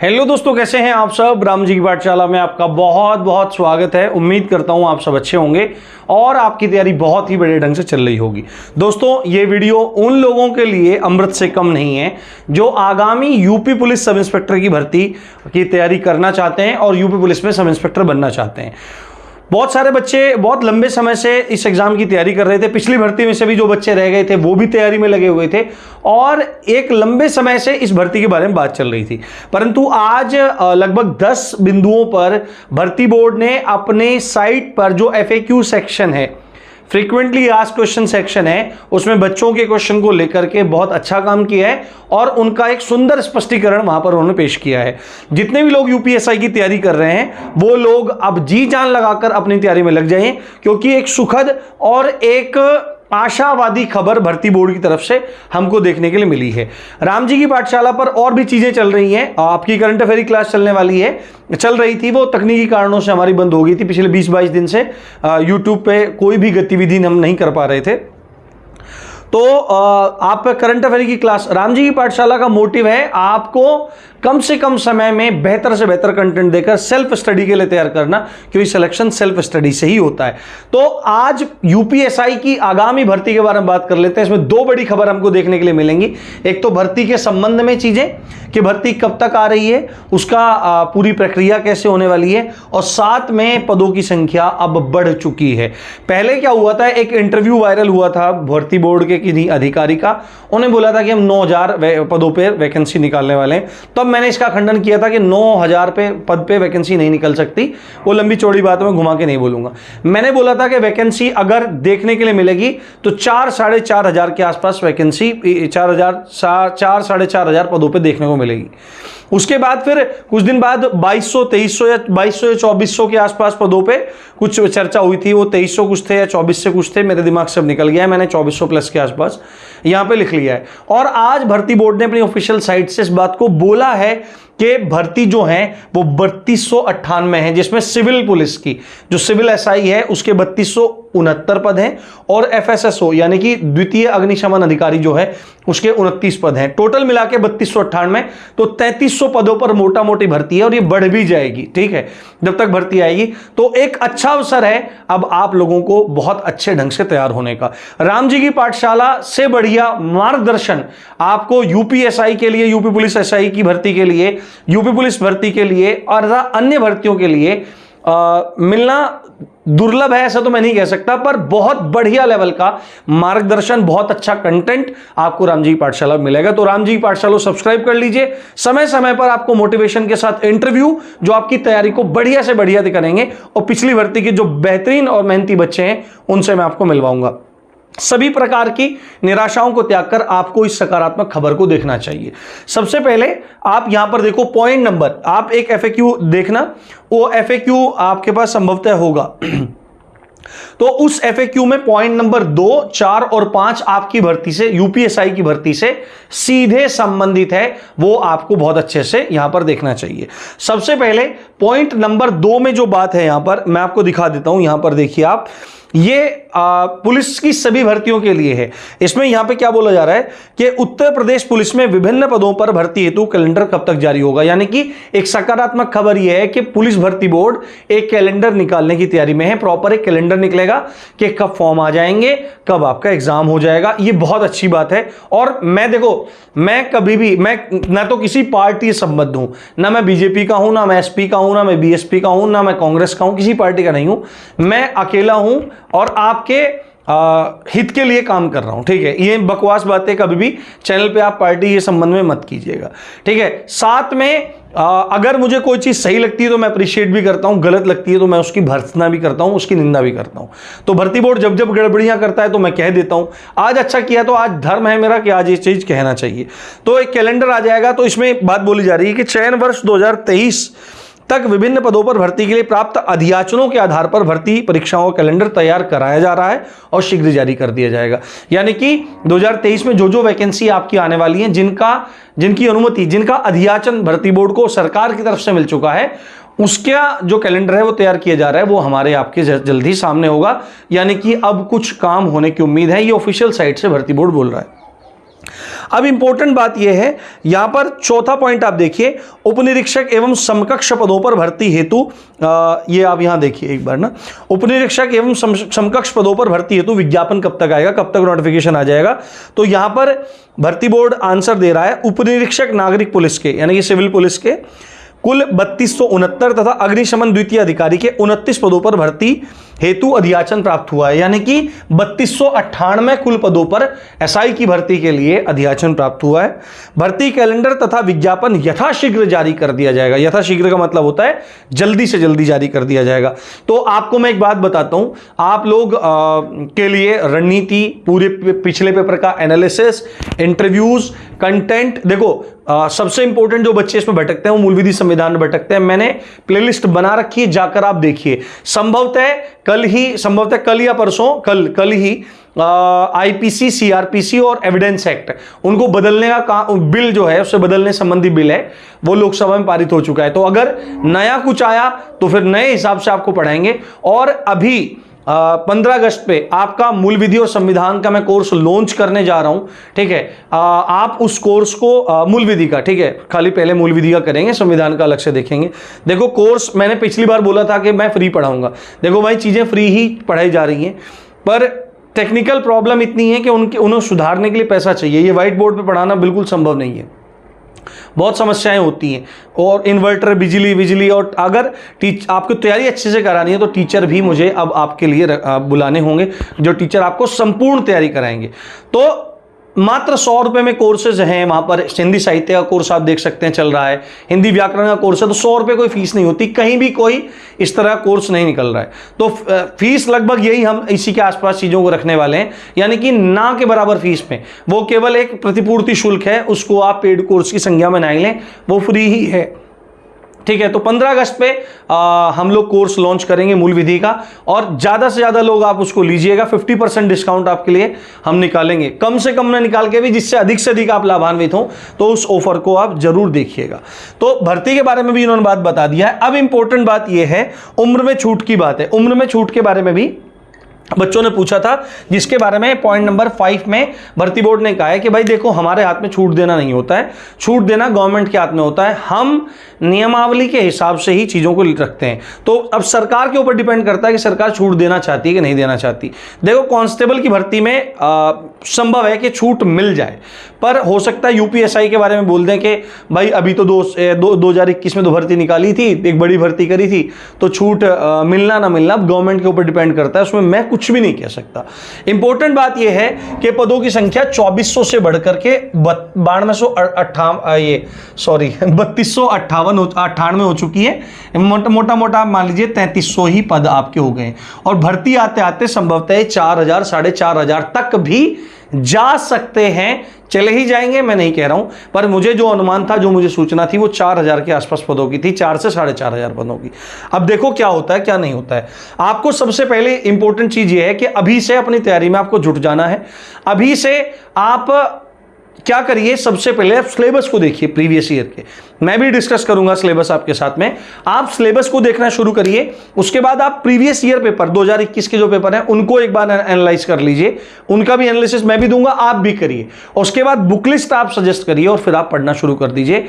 Hello दोस्तों, कैसे हैं आप सब। राम जी की पाठशाला में आपका बहुत बहुत स्वागत है। उम्मीद करता हूं आप सब अच्छे होंगे और आपकी तैयारी बहुत ही बड़े ढंग से चल रही होगी। दोस्तों, ये वीडियो उन लोगों के लिए अमृत से कम नहीं है जो आगामी यूपी पुलिस सब इंस्पेक्टर की भर्ती की तैयारी करना चाहते हैं और यूपी पुलिस में सब इंस्पेक्टर बनना चाहते हैं। बहुत सारे बच्चे बहुत लंबे समय से इस एग्जाम की तैयारी कर रहे थे। पिछली भर्ती में से भी जो बच्चे रह गए थे वो भी तैयारी में लगे हुए थे और एक लंबे समय से इस भर्ती के बारे में बात चल रही थी। परंतु आज लगभग 10 बिंदुओं पर भर्ती बोर्ड ने अपने साइट पर जो FAQ सेक्शन है, फ्रीक्वेंटली आस्क्ड क्वेश्चन सेक्शन है, उसमें बच्चों के क्वेश्चन को लेकर के बहुत अच्छा काम किया है और उनका एक सुंदर स्पष्टीकरण वहां पर उन्होंने पेश किया है। जितने भी लोग UPSI की तैयारी कर रहे हैं वो लोग अब जी जान लगाकर अपनी तैयारी में लग जाएं, क्योंकि एक सुखद और एक आशावादी खबर भर्ती बोर्ड की तरफ से हमको देखने के लिए मिली है। राम जी की पाठशाला पर और भी चीजें चल रही हैं। आपकी करंट अफेयर की क्लास चलने वाली है, चल रही थी, वो तकनीकी कारणों से हमारी बंद हो गई थी। पिछले 20-22 दिन से YouTube पे कोई भी गतिविधि हम नहीं कर पा रहे थे। तो आप करंट अफेयर की क्लास, राम जी की पाठशाला का मोटिव है आपको कम से कम समय में बेहतर से बेहतर कंटेंट देकर सेल्फ स्टडी के लिए तैयार करना, क्योंकि सिलेक्शन सेल्फ स्टडी से ही होता है। तो आज UPSI की आगामी भर्ती के बारे में बात कर लेते हैं। इसमें 2 बड़ी खबर हमको देखने के लिए मिलेंगी। एक तो भर्ती के संबंध में चीजें कि भर्ती कब तक आ रही है, उसका पूरी प्रक्रिया कैसे होने वाली है, और साथ में पदों की संख्या अब बढ़ चुकी है। पहले क्या हुआ था, एक इंटरव्यू वायरल हुआ था भर्ती बोर्ड के किसी अधिकारी का। उन्हें बोला था कि हम 9000 पदों पर वैकेंसी निकालने वाले हैं। तब मैंने इसका खंडन किया था कि 9000 पद पे वैकेंसी नहीं निकल सकती। वो लंबी चौड़ी बात में घुमा के नहीं बोलूंगा। मैंने बोला था कि वैकेंसी अगर देखने के लिए मिलेगी तो 4-4.5 के आसपास वैकेंसी, 4-4.5 पदों पे देखने को मिलेगी। उसके बाद फिर कुछ दिन बाद 2200, 2300 या 2200 या 2400 के आसपास पदों पे कुछ चर्चा हुई थी। वो 2300 कुछ थे या 2400 कुछ थे, मेरे दिमाग से अब निकल गया है। मैंने 2400 प्लस के आसपास यहां पे लिख लिया है। और आज भर्ती बोर्ड ने अपनी ऑफिशियल साइट से इस बात को बोला है कि भर्ती जो है वो 3298 है, जिसमें सिविल पुलिस की जो सिविल SI है उसके 3269 पद हैं और FSSO यानी कि द्वितीय अग्निशमन अधिकारी जो है उसके 29 पद हैं। टोटल मिला के 3298, तो 3300 पदों पर मोटा मोटी भर्ती है और ये बढ़ भी जाएगी, ठीक है, जब तक भर्ती आएगी। तो एक अच्छा अवसर है अब आप लोगों को बहुत अच्छे ढंग से तैयार होने का। राम जी की पाठशाला से बढ़िया मार्गदर्शन आपको UPSI के लिए, यूपी पुलिस SI की भर्ती के लिए, यूपी पुलिस भर्ती के लिए और अन्य भर्तियों के लिए मिलना दुर्लभ है, ऐसा तो मैं नहीं कह सकता, पर बहुत बढ़िया लेवल का मार्गदर्शन, बहुत अच्छा कंटेंट आपको राम जी की पाठशाला में मिलेगा। तो राम जी की पाठशाला सब्सक्राइब कर लीजिए। समय समय पर आपको मोटिवेशन के साथ इंटरव्यू जो आपकी तैयारी को बढ़िया से बढ़िया करेंगे और पिछली भर्ती के जो बेहतरीन और मेहनती बच्चे हैं उनसे मैं आपको मिलवाऊंगा। सभी प्रकार की निराशाओं को त्याग कर आपको इस सकारात्मक खबर को देखना चाहिए। सबसे पहले आप यहां पर देखो पॉइंट नंबर, आप एक FAQ देखना, वो FAQ आपके पास संभवतः होगा। तो उस FAQ में पॉइंट नंबर 2, 4 और 5 आपकी भर्ती से, UPSI की भर्ती से सीधे संबंधित है। वो आपको बहुत अच्छे से यहां पर देखना चाहिए। सबसे पहले पॉइंट नंबर 2 में जो बात है, यहां पर मैं आपको दिखा देता हूं। यहां पर देखिए आप, ये पुलिस की सभी भर्तियों के लिए है। इसमें यहां पे क्या बोला जा रहा है कि उत्तर प्रदेश पुलिस में विभिन्न पदों पर भर्ती हेतु कैलेंडर कब तक जारी होगा। यानी कि एक सकारात्मक खबर यह है कि पुलिस भर्ती बोर्ड एक कैलेंडर निकालने की तैयारी में है। प्रॉपर एक कैलेंडर निकलेगा कि कब फॉर्म आ जाएंगे, कब आपका एग्जाम हो जाएगा। ये बहुत अच्छी बात है। और मैं देखो, मैं कभी भी, मैं ना तो किसी पार्टी से संबद्ध हूं, ना मैं BJP का हूं, ना मैं SP का हूं, ना मैं BSP का हूं, ना मैं कांग्रेस का हूं, किसी पार्टी का नहीं हूं। मैं अकेला हूं और आपके हित के लिए काम कर रहा हूं, ठीक है। ये बकवास बातें कभी भी चैनल पे आप पार्टी के संबंध में मत कीजिएगा, ठीक है। साथ में अगर मुझे कोई चीज सही लगती है तो मैं अप्रिशिएट भी करता हूं, गलत लगती है तो मैं उसकी भर्त्सना भी करता हूं, उसकी निंदा भी करता हूं। तो भर्ती बोर्ड जब जब गड़बड़ियां करता है तो मैं कह देता हूं। आज अच्छा किया तो आज धर्म है मेरा कि आज ये चीज कहना चाहिए। तो एक कैलेंडर आ जाएगा। तो इसमें बात बोली जा रही है कि चयन वर्ष 2023 तक विभिन्न पदों पर भर्ती के लिए प्राप्त अधियाचनों के आधार पर भर्ती परीक्षाओं का कैलेंडर तैयार कराया जा रहा है और शीघ्र जारी कर दिया जाएगा। यानी कि 2023 में जो जो वैकेंसी आपकी आने वाली है, जिनकी अनुमति, जिनका अधियाचन भर्ती बोर्ड को सरकार की तरफ से मिल चुका है, उसका जो कैलेंडर है वो तैयार किया जा रहा है। वो हमारे आपके जल्द ही सामने होगा। यानी कि अब कुछ काम होने की उम्मीद है। ये ऑफिशियल साइट से भर्ती बोर्ड बोल रहा है। अब इंपॉर्टेंट बात यह है, यहां पर चौथा पॉइंट आप देखिए, उपनिरीक्षक एवं समकक्ष पदों पर भर्ती हेतु, ये आप यहां देखिए एक बार ना, उपनिरीक्षक एवं समकक्ष पदों पर भर्ती हेतु विज्ञापन कब तक आएगा, कब तक नोटिफिकेशन आ जाएगा। तो यहां पर भर्ती बोर्ड आंसर दे रहा है, उपनिरीक्षक नागरिक पुलिस के यानी कि सिविल पुलिस के कुल 3269 तथा अग्निशमन द्वितीय अधिकारी के 29 पदों पर भर्ती हेतु अधियाचन प्राप्त हुआ है। यानी कि 3298 कुल पदों पर एसआई की भर्ती के लिए अधियाचन प्राप्त हुआ है। भर्ती कैलेंडर तथा विज्ञापन यथाशीघ्र जारी कर दिया जाएगा। यथाशीघ्र का मतलब होता है जल्दी से जल्दी जारी कर दिया जाएगा। तो आपको मैं एक बात बताता हूं, आप लोग के लिए रणनीति, पूरे पिछले पेपर का एनालिसिस, इंटरव्यूज, कंटेंट, देखो सबसे इंपॉर्टेंट जो बच्चे इसमें भटकते हैं वो मूल विधि संविधान में भटकते हैं। मैंने प्लेलिस्ट बना रखी है, जाकर आप देखिए। संभवतः कल या परसों, कल ही आईपीसी, सीआरपीसी और एविडेंस एक्ट, उनको बदलने का बिल जो है, उससे बदलने संबंधी बिल है, वो लोकसभा में पारित हो चुका है। तो अगर नया कुछ आया तो फिर नए हिसाब से आपको पढ़ाएंगे। और अभी 15 अगस्त पे आपका मूल विधि और संविधान का मैं कोर्स लॉन्च करने जा रहा हूं, ठीक है। आप उस कोर्स को मूल विधि का, ठीक है, खाली पहले मूल विधि का करेंगे, संविधान का अलग से देखेंगे। देखो कोर्स मैंने पिछली बार बोला था कि मैं फ्री पढ़ाऊंगा। देखो भाई चीजें फ्री ही पढ़ाई जा रही हैं, पर टेक्निकल प्रॉब्लम इतनी है कि उन्हें सुधारने के लिए पैसा चाहिए। ये व्हाइट बोर्ड पे पढ़ाना बिल्कुल संभव नहीं है, बहुत समस्याएं होती हैं। और इन्वर्टर, बिजली, और अगर आपको तैयारी अच्छे से करानी है तो टीचर भी मुझे अब आपके लिए बुलाने होंगे, जो टीचर आपको संपूर्ण तैयारी कराएंगे। तो मात्र 100 रुपए में कोर्सेज हैं वहां पर। हिंदी साहित्य का कोर्स आप देख सकते हैं चल रहा है, हिंदी व्याकरण का कोर्स है, तो 100 रुपए कोई फीस नहीं होती, कहीं भी कोई इस तरह कोर्स नहीं निकल रहा है। तो फीस लगभग यही, हम इसी के आसपास चीजों को रखने वाले हैं, यानी कि ना के बराबर फीस में। वो केवल एक प्रतिपूर्ति शुल्क है, उसको आप पेड कोर्स की संज्ञा में नहीं लें, वो फ्री ही है, ठीक है। तो 15 अगस्त पे हम लोग कोर्स लॉन्च करेंगे मूल विधि का, और ज्यादा से ज्यादा लोग आप उसको लीजिएगा। 50% डिस्काउंट आपके लिए हम निकालेंगे, कम से कम में निकाल के भी, जिससे अधिक से अधिक आप लाभान्वित हो, तो उस ऑफर को आप जरूर देखिएगा। तो भर्ती के बारे में भी इन्होंने बात बता दिया है। अब इंपॉर्टेंट बात यह है, उम्र में छूट की बात है। उम्र में छूट के बारे में भी बच्चों ने पूछा था, जिसके बारे में पॉइंट नंबर 5 में भर्ती बोर्ड ने कहा है कि भाई देखो, हमारे हाथ में छूट देना नहीं होता है, छूट देना गवर्नमेंट के हाथ में होता है, हम नियमावली के हिसाब से ही चीजों को रखते हैं। तो अब सरकार के ऊपर डिपेंड करता है कि सरकार छूट देना चाहती है कि नहीं देना चाहती। देखो कांस्टेबल की भर्ती में संभव है कि छूट मिल जाए, पर हो सकता है यूपीएसआई के बारे में बोल दें कि भाई अभी तो 2021 में तो भर्ती निकाली थी, एक बड़ी भर्ती करी थी, तो छूट मिलना ना मिलना गवर्नमेंट के ऊपर डिपेंड करता है, उसमें मैं कुछ भी नहीं कह सकता। इंपॉर्टेंट बात यह है कि पदों की संख्या 2400 से बढ़कर के 3298 हो चुकी है। मोटा मान लीजिए 3300 ही पद आपके हो गए, और भर्ती आते आते संभवतः 4000, 4500 तक भी जा सकते हैं, चले ही जाएंगे, मैं नहीं कह रहा हूं, पर मुझे जो अनुमान था, जो मुझे सूचना थी, वो 4000 के आसपास पदों की थी, 4 से 4500 पदों की। अब देखो क्या होता है क्या नहीं होता है। आपको सबसे पहले इंपॉर्टेंट चीज ये है कि अभी से अपनी तैयारी में आपको जुट जाना है। अभी से आप क्या करिए, सबसे पहले आप सिलेबस को देखिए प्रीवियस ईयर के, मैं भी डिस्कस करूंगा सिलेबस आपके साथ में। आप सिलेबस को देखना शुरू करिए, उसके बाद आप प्रीवियस ईयर पेपर 2021 के जो पेपर हैं उनको एक बार एनालाइज कर लीजिए, उनका भी एनालिसिस मैं भी दूंगा, आप भी करिए। उसके बाद बुक लिस्ट आप सजेस्ट करिए और फिर आप पढ़ना शुरू कर दीजिए।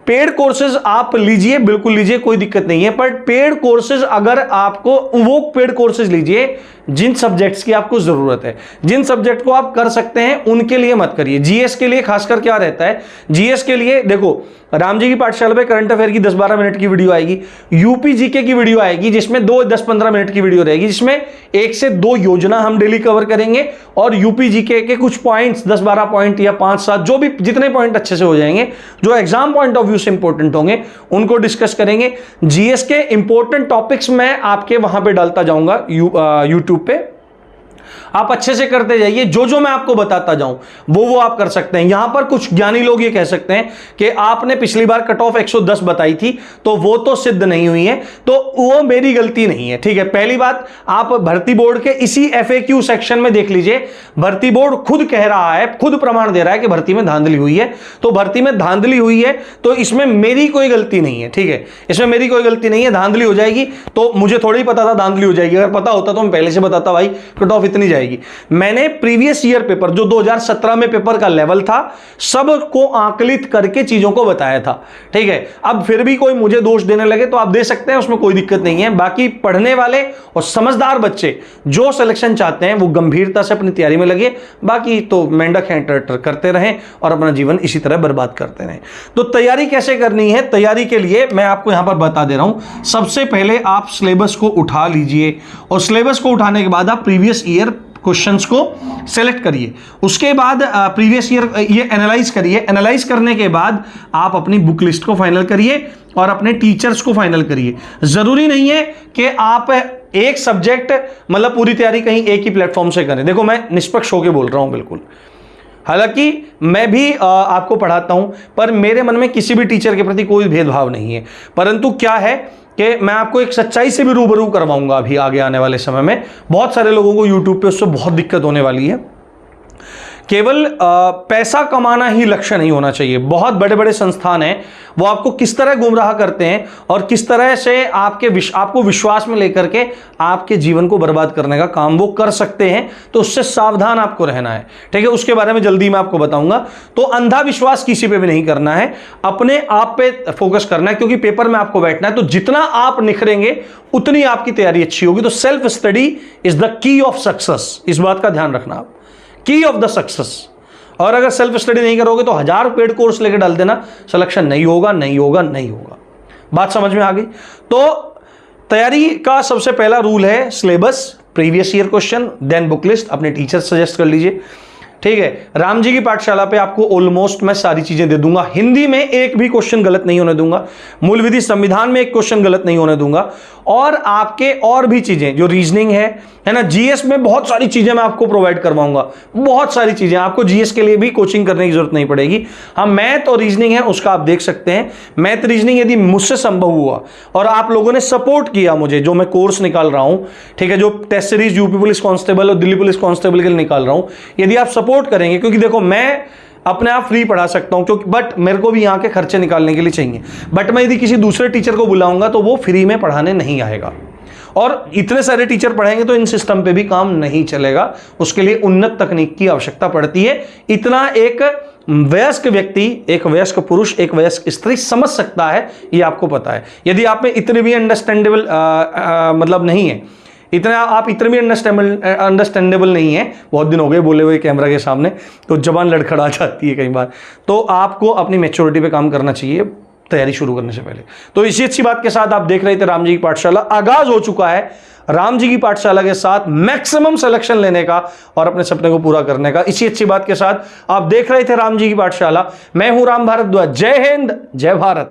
पेड कोर्सेज आप लीजिए, बिल्कुल लीजिए, कोई दिक्कत नहीं है, पर पेड कोर्सेज अगर आपको, वो पेड कोर्सेज लीजिए जिन सब्जेक्ट्स की आपको जरूरत है, जिन सब्जेक्ट को आप कर सकते हैं उनके लिए मत करिए। जीएस के लिए खासकर क्या रहता है, जीएस के लिए देखो, राम जी की पाठशाला पे करंट अफेयर की 10-12 मिनट की वीडियो आएगी, यूपी जीके की वीडियो आएगी जिसमें 10-15 मिनट की वीडियो रहेगी, जिसमें 1 से 2 योजना हम डेली कवर करेंगे, और यूपी जीके के कुछ पॉइंट्स, 10-12 पॉइंट या 5-7, जो भी जितने पॉइंट अच्छे से हो जाएंगे, जो एग्जाम पॉइंट ऑफ व्यू से इंपॉर्टेंट होंगे, उनको डिस्कस करेंगे। जीएस के इंपॉर्टेंट टॉपिक्स मैं आपके वहां पे डालता जाऊंगा यूट्यूब पे, आप अच्छे से करते जाइए, जो जो मैं आपको बताता जाऊं वो आप कर सकते हैं। यहां पर कुछ ज्ञानी लोग ये कह सकते हैं कि आपने पिछली बार कट ऑफ 110 बताई थी, तो वो तो सिद्ध नहीं हुई है, तो वो मेरी गलती नहीं है, ठीक है। पहली बात, आप भर्ती बोर्ड के इसी FAQ सेक्शन में देख लीजिए, भर्ती बोर्ड खुद कह रहा है, खुद प्रमाण दे रहा है कि भर्ती में धांधली हुई है। तो भर्ती में धांधली हुई है तो इसमें मेरी कोई गलती नहीं है, ठीक है, इसमें मेरी कोई गलती नहीं है। धांधली हो जाएगी तो मुझे थोड़ी पता था धांधली हो जाएगी, अगर पता होता तो मैं पहले से बताता, भाई कट ऑफ इतनी जाएगी। मैंने प्रीवियस ईयर पेपर जो 2017 में पेपर का लेवल था सब को आंकलित करके चीजों को बताया था, ठीक है। अब फिर भी कोई मुझे दोष देने लगे तो आप दे सकते हैं, उसमें कोई दिक्कत नहीं है। बाकी पढ़ने वाले और समझदार बच्चे जो सिलेक्शन चाहते हैं वो गंभीरता से अपनी तैयारी में लगे, बाकी तो मेंढक हैं टर करते रहें और अपना जीवन इसी तरह बर्बाद करते रहें। तो तैयारी कैसे करनी है, तैयारी के लिए मैं आपको यहां पर बता दे रहा हूं। सबसे पहले आप सिलेबस को उठा लीजिए और सिलेबस को उठाने के बाद आप प्रीवियस ईयर क्वेश्चंस को सेलेक्ट करिए। उसके बाद प्रीवियस ईयर ये एनालाइज करिए। एनालाइज करने के बाद आप अपनी बुक लिस्ट को फाइनल करिए और अपने टीचर्स को फाइनल करिए। जरूरी नहीं है कि आप एक सब्जेक्ट मतलब पूरी तैयारी कहीं एक ही प्लेटफॉर्म से करें। देखो मैं निष्पक्ष होकर बोल रहा हूं बिल्कुल, हालांकि मैं भी आपको पढ़ाता हूं, पर मेरे मन में किसी भी टीचर के प्रति कोई भेदभाव नहीं है। परंतु क्या है कि मैं आपको एक सच्चाई से भी रूबरू करवाऊंगा अभी आगे आने वाले समय में। बहुत सारे लोगों को यूट्यूब पे उससे बहुत दिक्कत होने वाली है। केवल पैसा कमाना ही लक्ष्य नहीं होना चाहिए। बहुत बड़े बड़े संस्थान हैं, वो आपको किस तरह गुमराह करते हैं और किस तरह से आपको विश्वास में लेकर के आपके जीवन को बर्बाद करने का काम वो कर सकते हैं। तो उससे सावधान आपको रहना है, ठीक है। उसके बारे में जल्दी मैं आपको बताऊंगा। तो अंधा विश्वास किसी पे भी नहीं करना है, अपने आप पे फोकस करना है, क्योंकि पेपर में आपको बैठना है। तो जितना आप निखरेंगे उतनी आपकी तैयारी अच्छी होगी। तो self study is the key of success, इस बात का ध्यान रखना आप, की ऑफ द सक्सेस। और अगर सेल्फ स्टडी नहीं करोगे तो 1000 पेड कोर्स लेकर डाल देना, सिलेक्शन नहीं होगा, नहीं होगा, नहीं होगा। बात समझ में आ गई? तो तैयारी का सबसे पहला रूल है syllabus, previous year question, then book list, अपने टीचर सजेस्ट कर लीजिए, ठीक है। राम जी की पाठशाला पे आपको ऑलमोस्ट मैं सारी चीजें दे दूंगा। हिंदी में एक भी क्वेश्चन गलत नहीं होने दूंगा, मूल विधि संविधान में एक क्वेश्चन गलत नहीं होने दूंगा, और आपके और भी चीजें जो रीजनिंग है ना, जीएस में बहुत सारी चीजें मैं आपको प्रोवाइड करवाऊंगा। बहुत सारी चीजें आपको जीएस के लिए भी कोचिंग करने की जरूरत नहीं पड़ेगी। हाँ, मैथ और रीजनिंग है उसका आप देख सकते हैं। मैथ रीजनिंग यदि मुझसे संभव हुआ और आप लोगों ने सपोर्ट किया मुझे, जो मैं कोर्स निकाल रहा हूं, ठीक है, जो test series UP police constable और दिल्ली पुलिस कांस्टेबल के लिए निकाल रहा हूं, यदि आप सपोर्ट करेंगे, क्योंकि देखो मैं अपने आप फ्री पढ़ा सकता हूं, क्योंकि बट मेरे को भी यहाँ के खर्चे निकालने के लिए चाहिए। बट मैं यदि किसी दूसरे टीचर को बुलाऊंगा तो वो फ्री में पढ़ाने नहीं आएगा, और इतने सारे टीचर पढ़ाएंगे तो इन सिस्टम पे भी काम नहीं चलेगा। उसके लिए उन्नत तकनीक की आवश्यकता पड़ती है। इतना एक वयस्क व्यक्ति, एक वयस्क पुरुष, एक वयस्क स्त्री समझ सकता है, ये आपको पता है। यदि आप में इतने भी अंडरस्टैंडेबल मतलब नहीं है, इतना आप इतने भी अंडरस्टैंडेबल नहीं है, बहुत दिन हो गए बोले हुए कैमरा के सामने, तो जबान लड़खड़ा जाती है कई बार, तो आपको अपनी मैच्योरिटी पे काम करना चाहिए तैयारी शुरू करने से पहले। तो इसी अच्छी बात के साथ आप देख रहे थे राम जी की पाठशाला, आगाज हो चुका है राम जी की पाठशाला के साथ मैक्सिमम सिलेक्शन लेने का और अपने सपने को पूरा करने का। इसी अच्छी बात के साथ आप देख रहे थे राम जी की पाठशाला। मैं हूं राम भारद्वाज। जय हिंद, जय भारत।